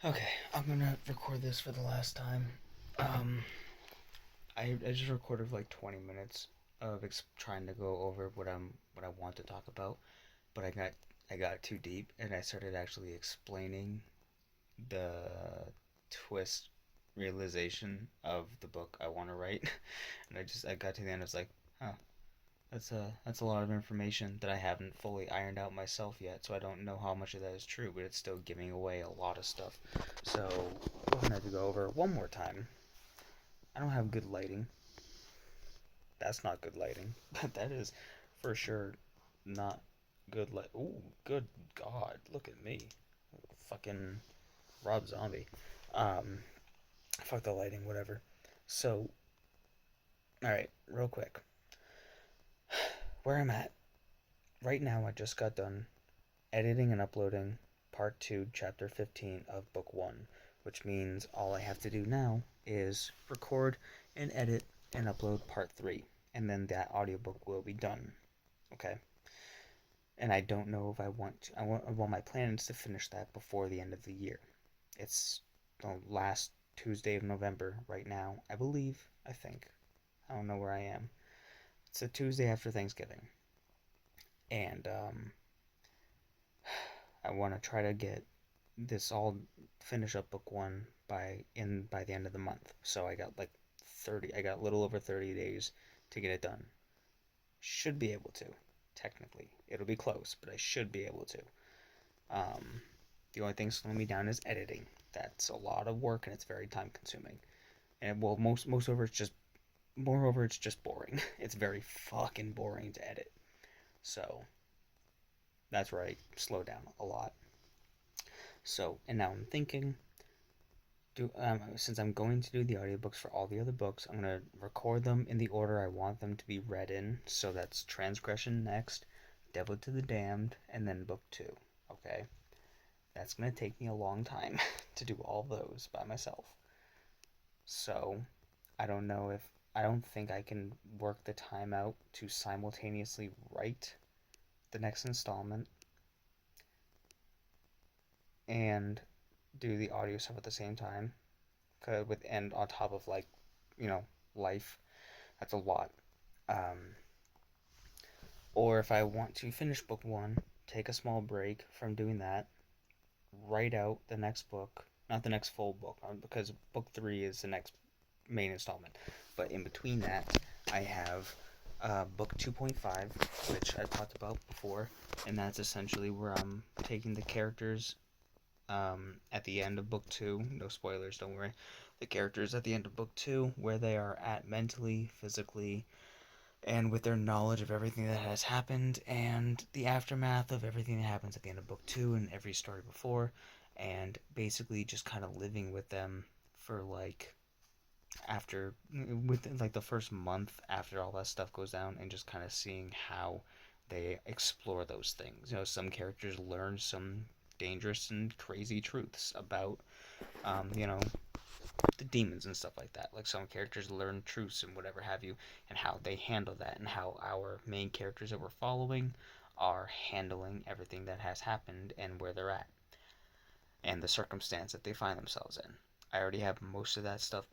Okay, I'm gonna record this for the last time. Um, I just recorded like 20 minutes of trying to go over what I want to talk about, but I got too deep and I started actually explaining the twist realization of the book I want to write, and I got to the end. I was like, huh, that's a lot of information that I haven't fully ironed out myself yet, so I don't know how much of that is true, but it's still giving away a lot of stuff. So we're gonna have to go over one more time. I don't have good lighting. That's not good lighting. That is for sure not good light. Ooh, good God, look at me, fucking Rob Zombie. Um, Fuck the lighting, whatever. So, all right, real quick, where I'm at right now, I just got done editing and uploading part 2, chapter 15 of book 1, which means all I have to do now is record and edit and upload part 3, and then that audiobook will be done. Okay? And I don't know if I want to. Well, my plan is to finish that before the end of the year. It's the last Tuesday of November right now, I believe. I think. I don't know where I am. It's a Tuesday after Thanksgiving. And I want to try to get this all finish up book one by the end of the month. So I got like 30. I got a little over 30 days to get it done. Should be able to. Technically, it'll be close, but I should be able to. Um, the only thing slowing me down is editing. That's a lot of work and it's very time consuming. And well, most over it's just moreover it's just boring. It's very fucking boring to edit. So that's where I slow down a lot. So and now I'm thinking, since I'm going to do the audiobooks for all the other books, I'm gonna record them in the order I want them to be read in. So that's Transgression next, Devil to the Damned, and then book two. Okay, that's gonna take me a long time to do all those by myself. So I don't think I can work the time out to simultaneously write the next installment and do the audio stuff at the same time. With and on top of like, you know, life, that's a lot. Um, or if I want to finish book one, take a small break from doing that, write out the next book, not the next full book, because book three is the next main installment. But in between that, I have book 2.5, which I talked about before, and that's essentially where I'm taking the characters at the end of book two. No spoilers, don't worry. The characters at the end of book two, where they are at mentally, physically, and with their knowledge of everything that has happened and the aftermath of everything that happens at the end of book two and every story before, and basically just kind of living with them for like after within like the first month after all that stuff goes down, and just kind of seeing how they explore those things. You know, some characters learn some dangerous and crazy truths about you know, the demons and stuff like that. Like some characters learn truths and whatever have you, and how they handle that, and how our main characters that we're following are handling everything that has happened and where they're at and the circumstance that they find themselves in. I already have most of that stuff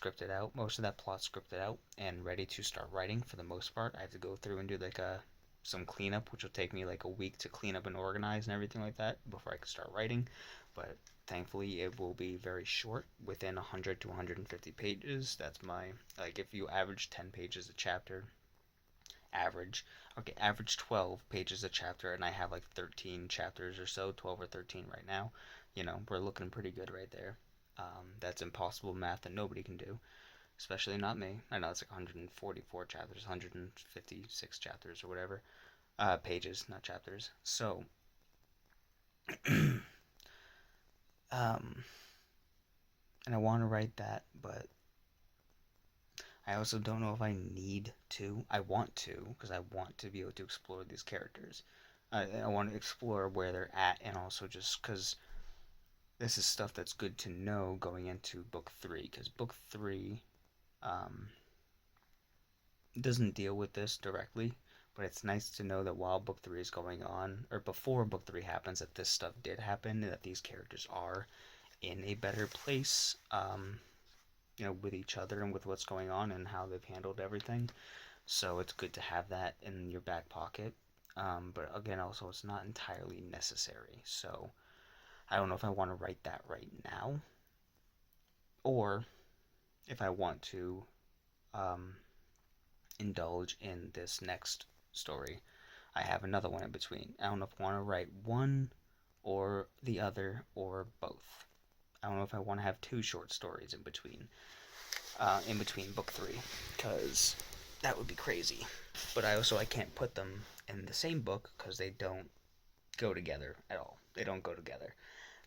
scripted out, most of that plot scripted out and ready to start writing for the most part. I have to go through and do like a some cleanup, which will take me like a week to clean up and organize and everything like that before I can start writing. But thankfully, it will be very short, within 100 to 150 pages. That's my like if you average 10 pages a chapter, average. Okay, average 12 pages a chapter, and I have like 13 chapters or so, 12 or 13 right now. You know, we're looking pretty good right there. That's impossible math that nobody can do, especially not me. I know it's like 144 chapters, 156 chapters or whatever. Pages, not chapters. So, um, and I want to write that, but I also don't know if I need to. I want to, because I want to be able to explore these characters. I want to explore where they're at, and also just because this is stuff that's good to know going into book three. Because book three um, doesn't deal with this directly, But it's nice to know that while book three is going on, or before book three happens, that this stuff did happen, and that these characters are in a better place, with each other and with what's going on and how they've handled everything. So it's good to have that in your back pocket. But again, also, it's not entirely necessary. So I don't know if I want to write that right now, or if I want to um, indulge in this next story. I have another one in between. I don't know if I want to write one or the other or both. I don't know if I want to have two short stories in between book three, because that would be crazy. But I can't put them in the same book because they don't go together at all. They don't go together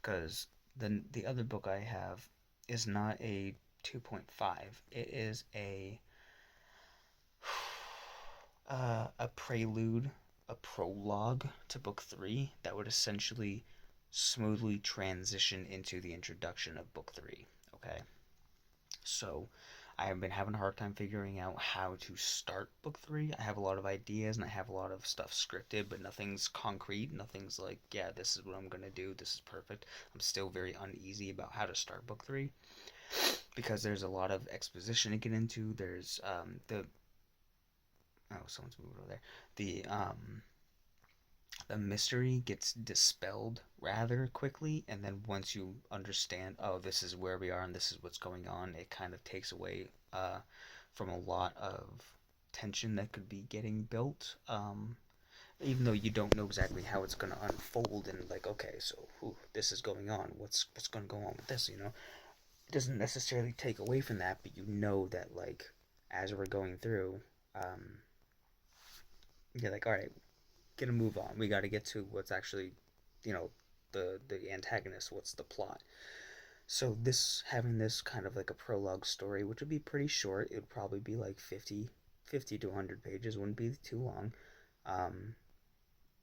because the other book I have is not a 2.5. It is a prelude, a prologue to book three that would essentially smoothly transition into the introduction of book three. Okay, so I have been having a hard time figuring out how to start book three. I have a lot of ideas and I have a lot of stuff scripted, but nothing's concrete. Nothing's like, yeah, this is what I'm gonna do. This is perfect. I'm still very uneasy about how to start book three because there's a lot of exposition to get into. There's the someone's moving over there. The mystery gets dispelled rather quickly, and then once you understand, oh, this is where we are and this is what's going on, it kind of takes away from a lot of tension that could be getting built. Even though you don't know exactly how it's going to unfold, and like, okay, so this is going on. What's going to go on with this? It doesn't necessarily take away from that, but you know that like as we're going through, um, you're like, all right, get a move on. We got to get to what's actually, you know, the antagonist. What's the plot? So having this kind of like a prologue story, which would be pretty short. It would probably be like 50 to 100 pages. Wouldn't be too long. Um,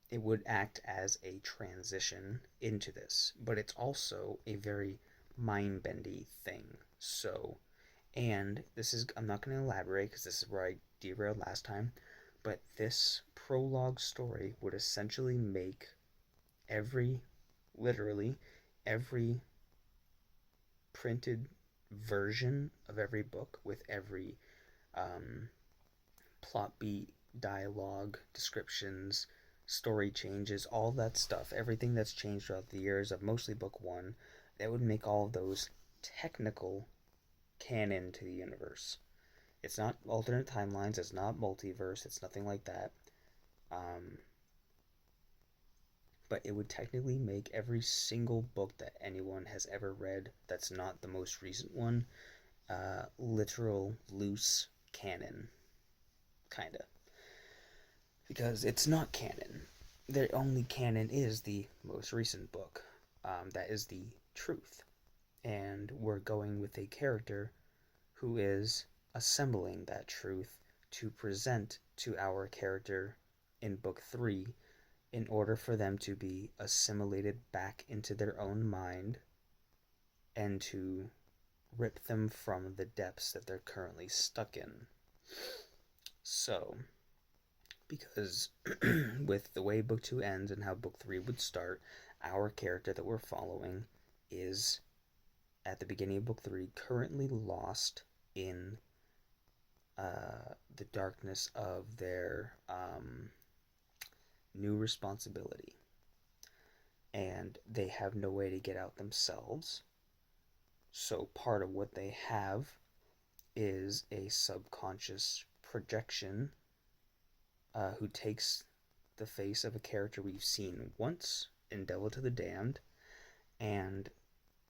it would act as a transition into this, but it's also a very mind bendy thing. So, and this is I'm not going to elaborate because this is where I derailed last time, but this prologue story would essentially make every, literally, every printed version of every book with every um, plot beat, dialogue, descriptions, story changes, all that stuff, everything that's changed throughout the years of mostly book one, that would make all of those technical canon to the universe. It's not alternate timelines, it's not multiverse, it's nothing like that. Um, but it would technically make every single book that anyone has ever read that's not the most recent one literal loose canon, kinda. Because it's not canon. The only canon is the most recent book. That is the truth. And we're going with a character who is assembling that truth to present to our character in book three in order for them to be assimilated back into their own mind and to rip them from the depths that they're currently stuck in. So, because with the way book two ends and how book three would start, our character that we're following is at the beginning of book three currently lost in the darkness of their new responsibility, and they have no way to get out themselves. So part of what they have is a subconscious projection who takes the face of a character we've seen once in Devil to the Damned, and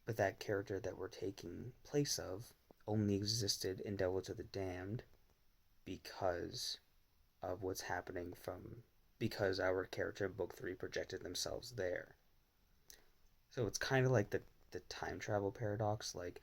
but that character that we're taking place of only existed in Devil to the Damned because of what's happening because our character in book three projected themselves there. So it's kind of like the time travel paradox. Like,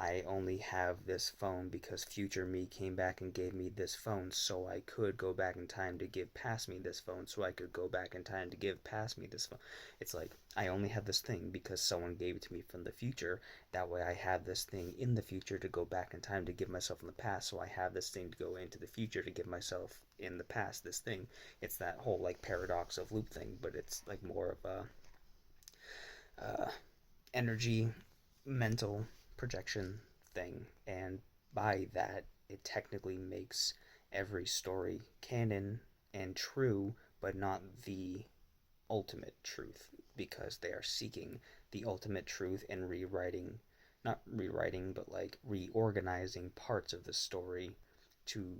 I only have this phone because future me came back and gave me this phone, so I could go back in time to give past me this phone, so I could go back in time to give past me this phone. It's like I only have this thing because someone gave it to me from the future. That way I have this thing in the future to go back in time to give myself in the past, so I have this thing to go into the future to give myself in the past this thing. It's that whole like paradox of loop thing, but it's like more of a energy mental projection thing, and by that, it technically makes every story canon and true, but not the ultimate truth, because they are seeking the ultimate truth and rewriting, not rewriting, but like reorganizing parts of the story to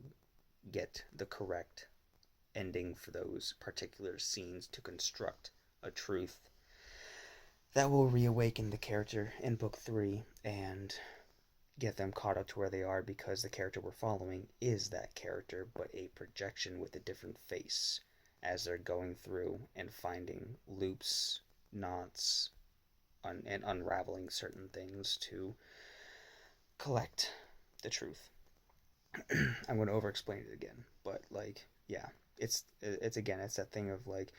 get the correct ending for those particular scenes to construct a truth that will reawaken the character in book 3 and get them caught up to where they are, because the character we're following is that character, but a projection with a different face as they're going through and finding loops, knots, and unraveling certain things to collect the truth. I'm going to over explain it again, but like, yeah, it's again, it's that thing of like,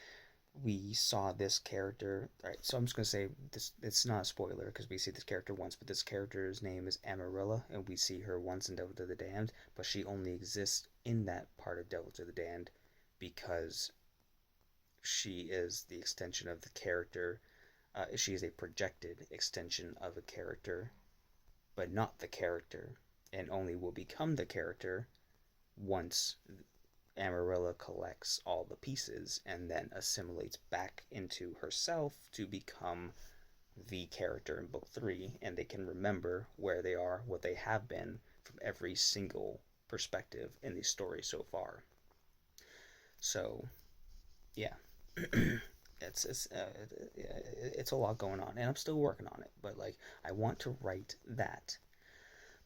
we saw this character. All right, so I'm just gonna say this. It's not a spoiler because we see this character once, but this character's name is Amarilla, and we see her once in Devil to the Damned, but she only exists in that part of Devil to the Damned because she is the extension of the character. She is a projected extension of a character, but not the character, and only will become the character once Amarilla collects all the pieces and then assimilates back into herself to become the character in book 3, and they can remember where they are, what they have been from every single perspective in the story so far. So, yeah. It's a lot going on, and I'm still working on it, but like, I want to write that,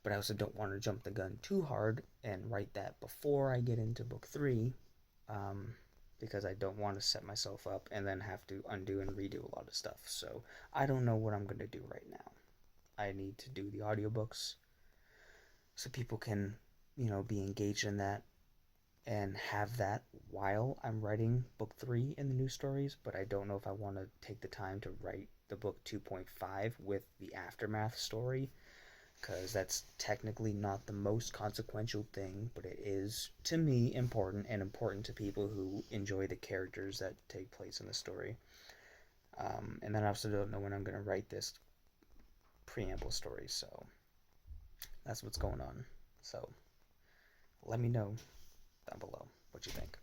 but I also don't want to jump the gun too hard and write that before I get into book 3, um, because I don't want to set myself up and then have to undo and redo a lot of stuff. So I don't know what I'm going to do right now. I need to do the audiobooks so people can, be engaged in that and have that while I'm writing book 3 in the new stories, but I don't know if I want to take the time to write the book 2.5 with the aftermath story, because that's technically not the most consequential thing, but it is, to me, important, and important to people who enjoy the characters that take place in the story. And then I also don't know when I'm going to write this preamble story, so that's what's going on. So let me know down below what you think.